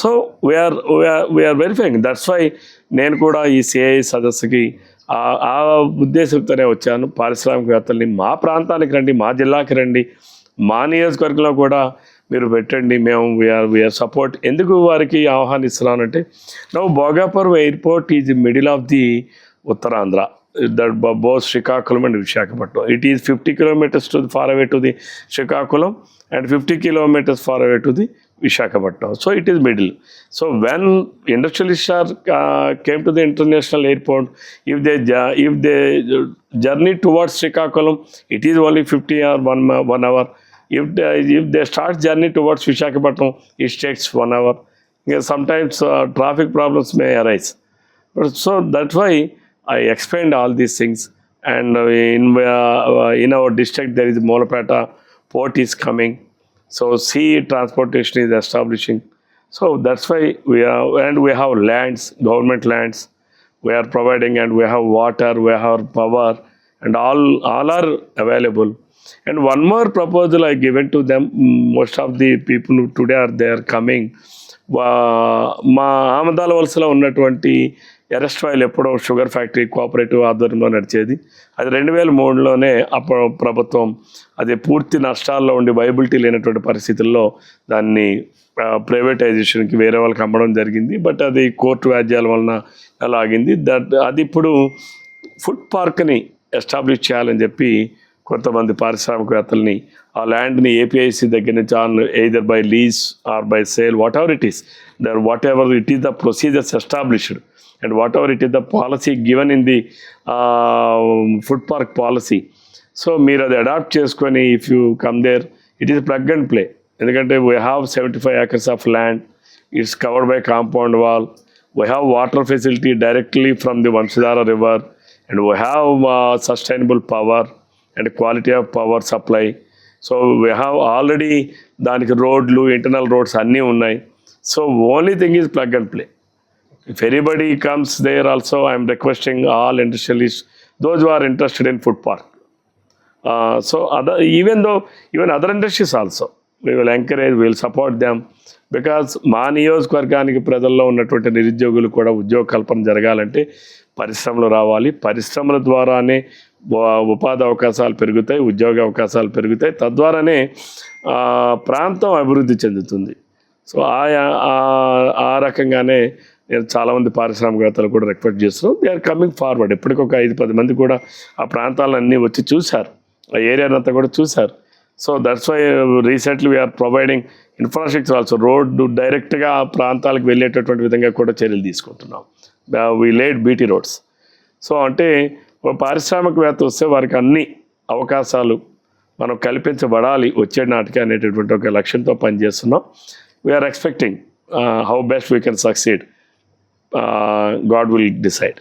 So we are verifying. That's why నేను కూడా ఈ సిఐ సదస్సుకి ఆ ఉద్దేశంతోనే వచ్చాను. పారిశ్రామికవేత్తల్ని మా ప్రాంతానికి రండి, మా జిల్లాకి రండి, మా నియోజకవర్గంలో కూడా మీరు పెట్టండి, మేము వీఆర్ సపోర్ట్. ఎందుకు వారికి ఆహ్వానిస్తున్నానంటే, now Bhogapuram airport is middle of the Uttarandhra, that both Srikakulam and Visakhapatnam. It is 50 kilometers far away to the Srikakulam and 50 kilometers far away to the Visakhapatnam. So it is middle. So when industrialists came to the international airport, if they journey towards Srikakulam, it is only 50 or 1 hour. If they start journey towards Visakhapatnam, it takes 1 hour. Sometimes traffic problems may arise. So that's why I explained all these things. And in our district there is Molapeta port is coming, so sea transportation is establishing. So that's why we have lands, government lands we are providing, and we have water, we have power, and all are available. And one more proposal I given to them. Most of the people who today are there coming, మా ఆమదాల వలసలో ఉన్నటువంటి arrest oil ఎప్పుడో sugar factory cooperative ఆధ్వర్యంలో నడిచేది. అది 2003లోనే అప్పుడు ప్రభుత్వం అది పూర్తి నష్టాల్లో ఉండి వైబిలిటీ లేనటువంటి పరిస్థితుల్లో దాన్ని ప్రైవేటైజేషన్కి వేరే వాళ్ళకి అమ్మడం జరిగింది. బట్ అది కోర్టు వ్యాజ్యాల వలన అలా ఆగింది. అది ఇప్పుడు ఫుడ్ పార్క్ని ఎస్టాబ్లిష్ చేయాలని చెప్పి కొంతమంది పారిశ్రామికవేత్తల్ని ఆ ల్యాండ్ని ఏపీఐసి దగ్గర నుంచి on either by lease or by sale, what ever it is, the procedures established, and whatever it is the policy given in the food park policy. So మీరు అది అడాప్ట్ చేసుకొని if you come there, it is plug and play. ఎందుకంటే we have 75 acres of land, it's covered by compound wall, we have water facility directly from the Vansadhara river, and we have sustainable power and quality of power supply. So we have already దానికి రోడ్లు, internal roads అన్నీ ఉన్నాయి. So only thing is plug and play. If anybody comes there also, I am requesting all industrialists, those who are interested in food park. So even other industries also, we will encourage, we will support them, because మా నియోజకవర్గానికి ప్రజల్లో ఉన్నటువంటి నిరుద్యోగులు కూడా ఉద్యోగ కల్పన జరగాలంటే పరిశ్రమలు రావాలి. పరిశ్రమల ద్వారానే ఉపాధి అవకాశాలు పెరుగుతాయి, ఉద్యోగ అవకాశాలు పెరుగుతాయి, తద్వారానే ప్రాంతం అభివృద్ధి చెందుతుంది. సో ఆ రకంగానే నేను చాలామంది పారిశ్రామికవేత్తలు కూడా రిక్వెస్ట్ చేస్తున్నాం. They are coming forward. ఎప్పటికొక 5-10 మంది కూడా ఆ ప్రాంతాలన్నీ వచ్చి చూశారు, ఆ ఏరియానంతా కూడా చూశారు. So that's why recently we are providing infrastructure also. Road డైరెక్ట్గా ఆ ప్రాంతాలకు వెళ్ళేటటువంటి విధంగా కూడా చర్యలు తీసుకుంటున్నాం. We laid BT roads. So అంటే పారిశ్రామికవేత్త వస్తే వారికి అన్ని అవకాశాలు మనం కల్పించబడాలి వచ్చే నాటికి అనేటటువంటి ఒక లక్ష్యంతో పనిచేస్తున్నాం. We are expecting how best we can succeed. God will decide.